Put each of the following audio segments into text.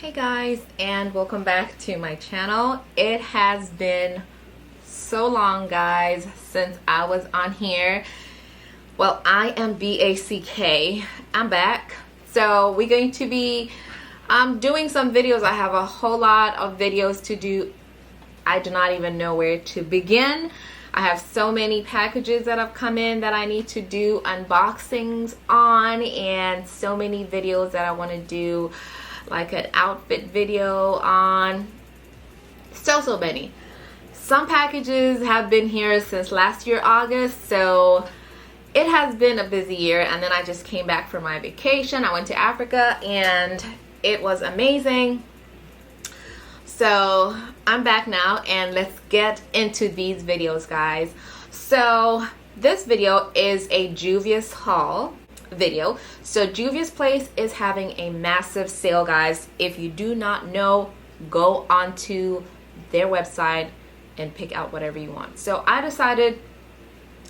Hey guys, and welcome back to my channel. It has been so long, guys, since I was on here. Well, I am BACK. I'm back. So we're going to be doing some videos. I have a whole lot of videos to do. I do not even know where to begin. I have so many packages that have come in that I need to do unboxings on, and so many videos that I want to do, like an outfit video on. So many. Some packages have been here since last year August, so it has been a busy year. And then I just came back from my vacation. I went to Africa and it was amazing. So I'm back now, and let's get into these videos, guys. So this video is a Juvia's haul video. So Juvia's Place is having a massive sale, guys. If you do not know, go onto their website and pick out whatever you want. So I decided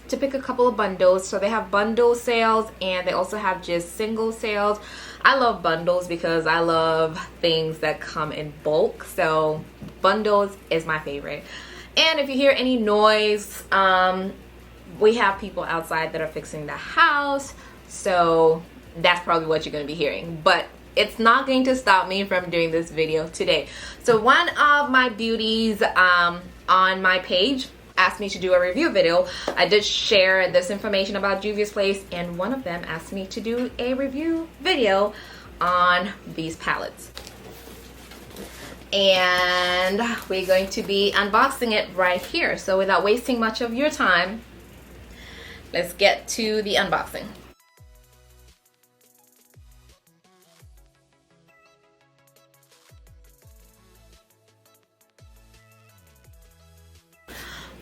to pick a couple of bundles. So they have bundle sales and they also have just single sales. I love bundles because I love things that come in bulk. So bundles is my favorite. And if you hear any noise, we have people outside that are fixing the house. So that's probably what you're going to be hearing. But it's not going to stop me from doing this video today. So one of my beauties on my page asked me to do a review video. I did share this information about Juvia's Place, and one of them asked me to do a review video on these palettes. And we're going to be unboxing it right here. So without wasting much of your time, let's get to the unboxing.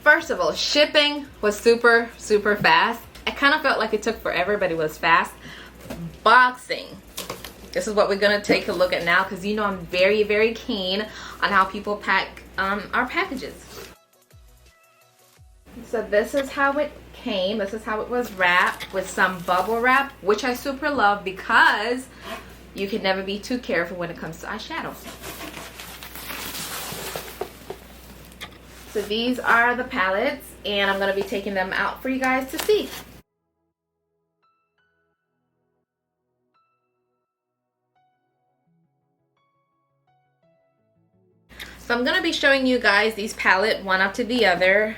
First of all, shipping was super fast. I kind of felt like it took forever, but it was fast. Boxing. This is what we're going to take a look at now, because you know I'm very keen on how people pack our packages. So this is how it came. This is how it was wrapped with some bubble wrap, which I super love because you can never be too careful when it comes to eyeshadow. So these are the palettes, and I'm going to be taking them out for you guys to see. So I'm going to be showing you guys these palettes one after the other.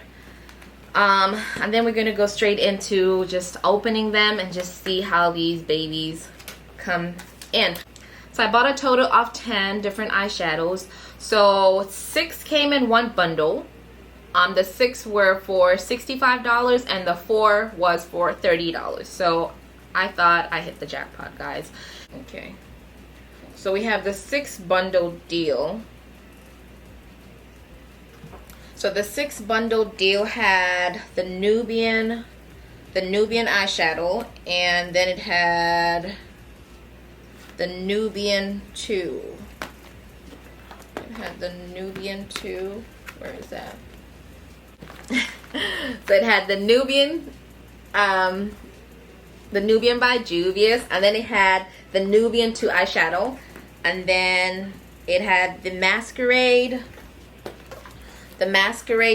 And then we're going to go straight into just opening them and just see how these babies come in. So I bought a total of 10 different eyeshadows. So 6 came in one bundle. The 6 were for $65 and the 4 was for $30. So I thought I hit the jackpot, guys. Okay. So we have the 6 bundle deal. So the 6 bundle deal had the Nubian eyeshadow, and then it had the Nubian 2. It had the Nubian 2. Where is that? So it had the Nubian by Juvia's, and then it had the Nubian 2 eyeshadow, and then it had the Masquerade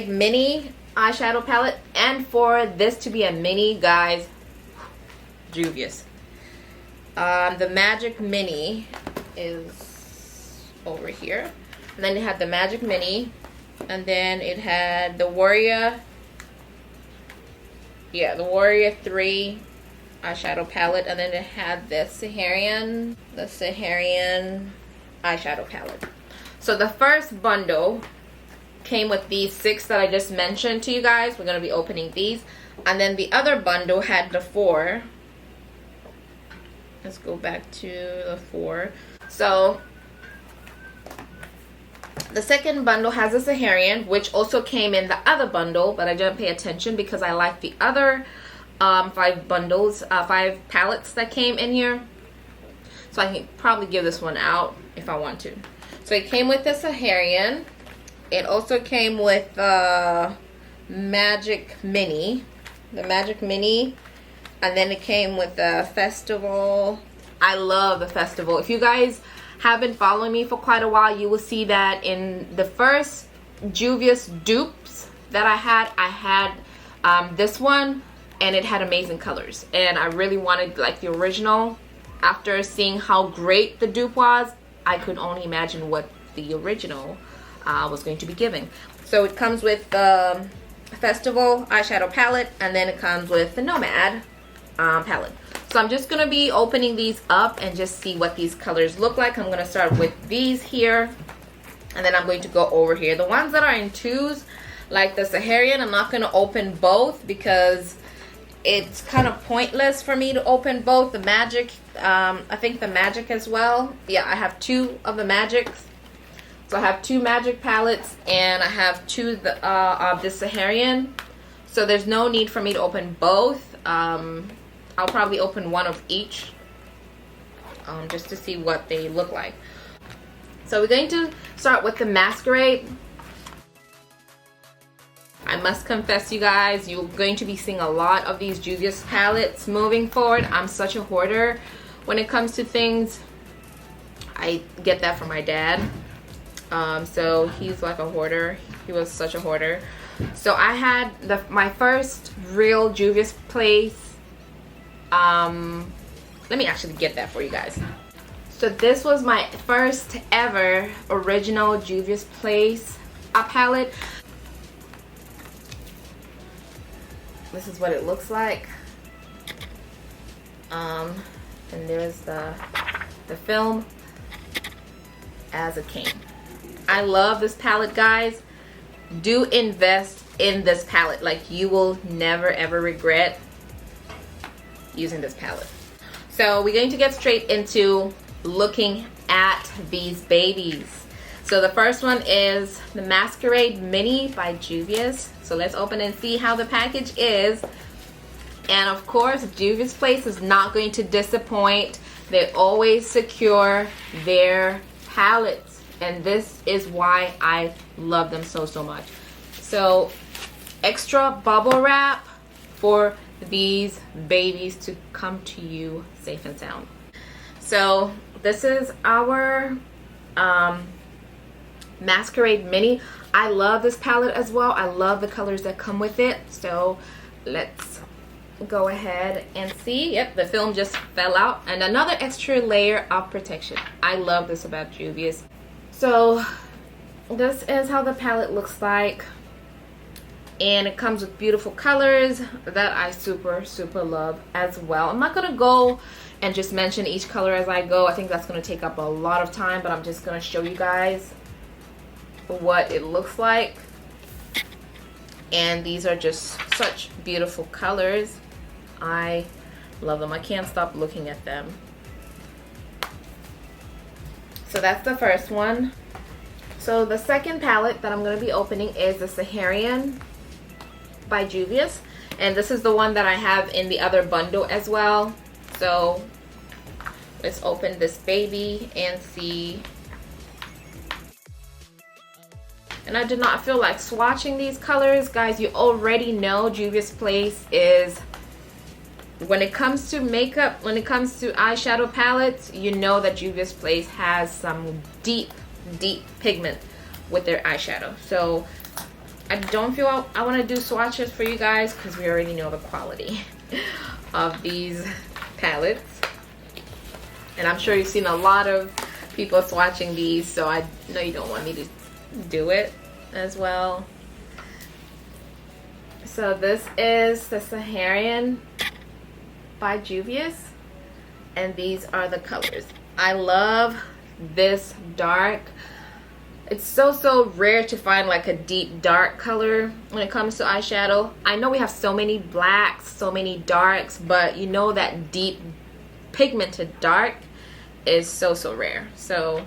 Mini eyeshadow palette. And for this to be a mini, guys, Juvia's. The Magic Mini is over here, and then it had the Magic Mini. And then it had the Warrior 3 eyeshadow palette. And then it had the Saharan eyeshadow palette. So the first bundle came with these 6 that I just mentioned to you guys. We're going to be opening these. And then the other bundle had the 4. Let's go back to the 4. So the second bundle has a Saharan, which also came in the other bundle, but I didn't pay attention because I like the other 5 palettes that came in here. So I can probably give this one out if I want to. So it came with the Saharan. It also came with the Magic Mini. And then it came with the Festival. I love the Festival. If you guys have been following me for quite a while, you will see that in the first Juvia's dupes that I had this one, and it had amazing colors, and I really wanted like the original. After seeing how great the dupe was, I could only imagine what the original was going to be giving. So it comes with the Festival eyeshadow palette, and then it comes with the Nomad palette. So I'm just going to be opening these up and just see what these colors look like. I'm going to start with these here, and then I'm going to go over here. The ones that are in twos, like the Saharan, I'm not going to open both because it's kind of pointless for me to open both. The Magic, I think the Magic as well. Yeah, I have two of the Magics. So I have two Magic palettes, and I have two of the Saharan. So there's no need for me to open both. I'll probably open one of each just to see what they look like. So we're going to start with the Masquerade. I must confess, you guys, you're going to be seeing a lot of these Juvia's palettes moving forward. I'm such a hoarder when it comes to things. I get that from my dad. So he's like a hoarder. He was such a hoarder. So I had my first real Juvia's Place. Let me actually get that for you guys. So this was my first ever original Juvia's Place palette. This is what it looks like. And there's the film as it came. I love this palette, guys. Do invest in this palette. Like, you will never ever regret using this palette. So we're going to get straight into looking at these babies. So the first one is the Masquerade Mini by Juvia's. So let's open and see how the package is. And of course, Juvia's Place is not going to disappoint. They always secure their palettes, and this is why I love them so much. So extra bubble wrap for these babies to come to you safe and sound. So this is our Masquerade Mini. I love this palette as well. I love the colors that come with it. So let's go ahead and see. Yep, the film just fell out, and another extra layer of protection. I love this about Juvia's. So this is how the palette looks like, and it comes with beautiful colors that I super love as well. I'm not gonna go and just mention each color as I go. I think that's gonna take up a lot of time, but I'm just gonna show you guys what it looks like. And these are just such beautiful colors. I love them. I can't stop looking at them. So that's the first one. So the second palette that I'm going to be opening is the Saharan by Juvia's, and this is the one that I have in the other bundle as well. So let's open this baby and see. And I did not feel like swatching these colors, guys. You already know Juvia's Place is, when it comes to makeup, when it comes to eyeshadow palettes, you know that Juvia's Place has some deep pigment with their eyeshadow. So I don't feel I want to do swatches for you guys because we already know the quality of these palettes. And I'm sure you've seen a lot of people swatching these, so I know you don't want me to do it as well. So this is the Saharan by Juvia's, and these are the colors. I love this dark. It's so rare to find like a deep dark color when it comes to eyeshadow. I know we have so many blacks, so many darks, but you know that deep pigmented dark is so rare. So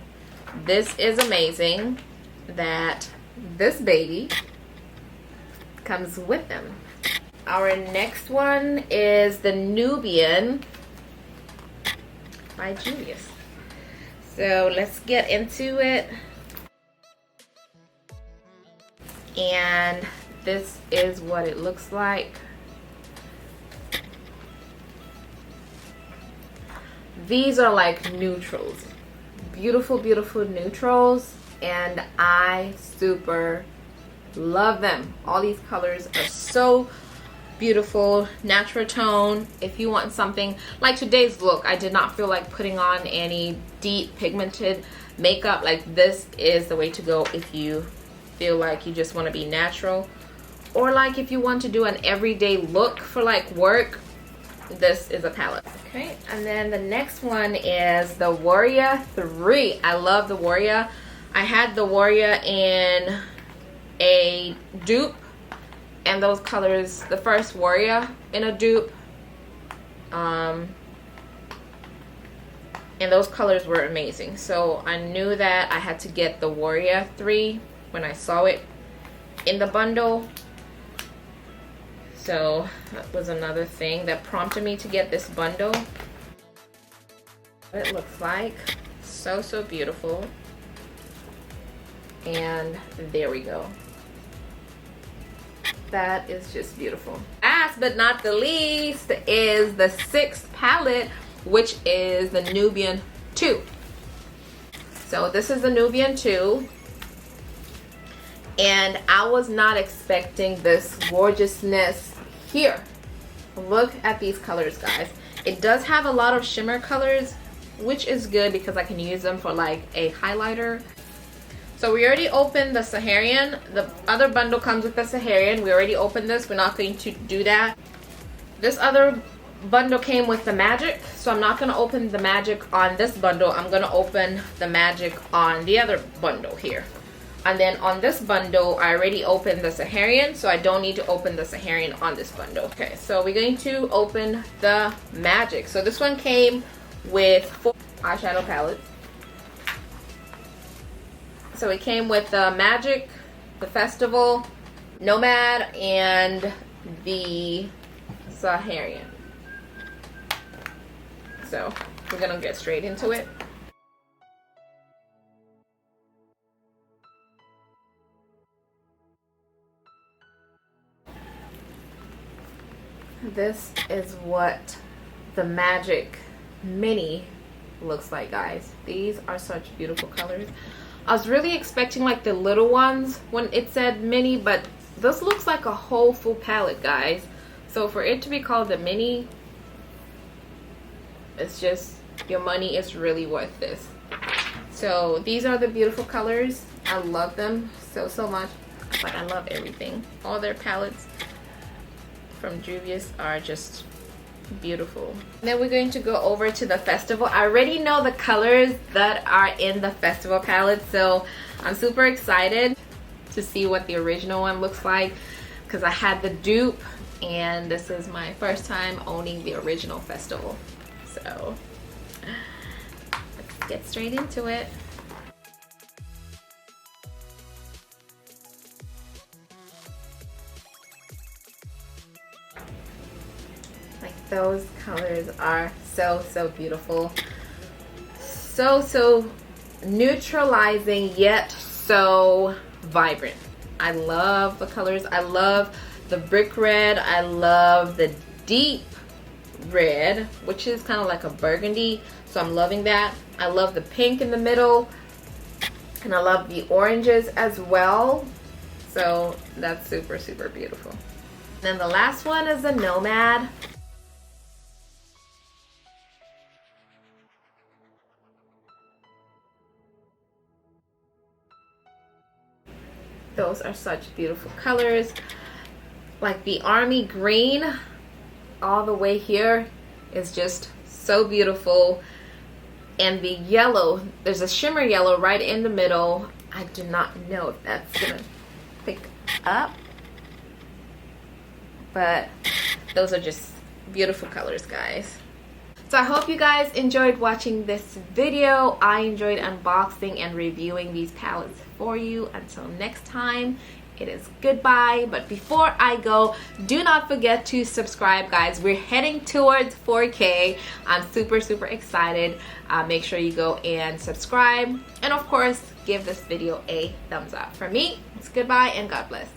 this is amazing that this baby comes with them. Our next one is the Nubian by Juvia's. So let's get into it. And this is what it looks like. These are like neutrals. beautiful, beautiful neutrals, and I super love them. All these colors are so beautiful, natural tone. If you want something like today's look, I did not feel like putting on any deep pigmented makeup. Like, this is the way to go if you feel like you just want to be natural, or like if you want to do an everyday look for like work. This is a palette. Okay, and then the next one is the Warrior 3. I love the Warrior. I had the Warrior in a dupe, and those colors, the first Warrior in a dupe, and those colors were amazing. So I knew that I had to get the Warrior 3 when I saw it in the bundle. So that was another thing that prompted me to get this bundle. What it looks like. So, so beautiful. And there we go. That is just beautiful. Last but not the least is the 6th palette, which is the Nubian 2. So this is the Nubian 2. And I was not expecting this gorgeousness here. Look at these colors, guys. It does have a lot of shimmer colors, which is good because I can use them for like a highlighter. So we already opened the Saharan. The other bundle comes with the Saharan. We already opened this. We're not going to do that. This other bundle came with the Magic, so I'm not going to open the Magic on this bundle. I'm going to open the Magic on the other bundle here. And then on this bundle, I already opened the Saharan, so I don't need to open the Saharan on this bundle. Okay, so we're going to open the Magic. So this one came with 4 eyeshadow palettes. So it came with the Magic, the Festival, Nomad, and the Saharan. So we're gonna get straight into it. This is what the Magic Mini looks like, guys. These are such beautiful colors. I was really expecting like the little ones when it said mini, but this looks like a whole full palette, guys. So for it to be called the mini, it's just, your money is really worth this. So these are the beautiful colors. I love them so, so much. Like, I love everything. All their palettes from Juvia are just beautiful. Then we're going to go over to the Festival. I already know the colors that are in the Festival palette, so I'm super excited to see what the original one looks like, because I had the dupe and this is my first time owning the original Festival. So let's get straight into it. Like, those colors are so, so beautiful. So, so neutralizing yet so vibrant. I love the colors. I love the brick red. I love the deep red, which is kind of like a burgundy, so I'm loving that. I love the pink in the middle, and I love the oranges as well, so that's super, super beautiful. Then the last one is the Nomad. Those are such beautiful colors. Like the army green all the way here is just so beautiful. And the yellow, there's a shimmer yellow right in the middle. I do not know if that's gonna pick up, but those are just beautiful colors, guys. So I hope you guys enjoyed watching this video. I enjoyed unboxing and reviewing these palettes for you. Until next time, it is goodbye. But before I go, do not forget to subscribe, guys. We're heading towards 4K. I'm super, super excited. Make sure you go and subscribe. And of course, give this video a thumbs up. For me, it's goodbye and God bless.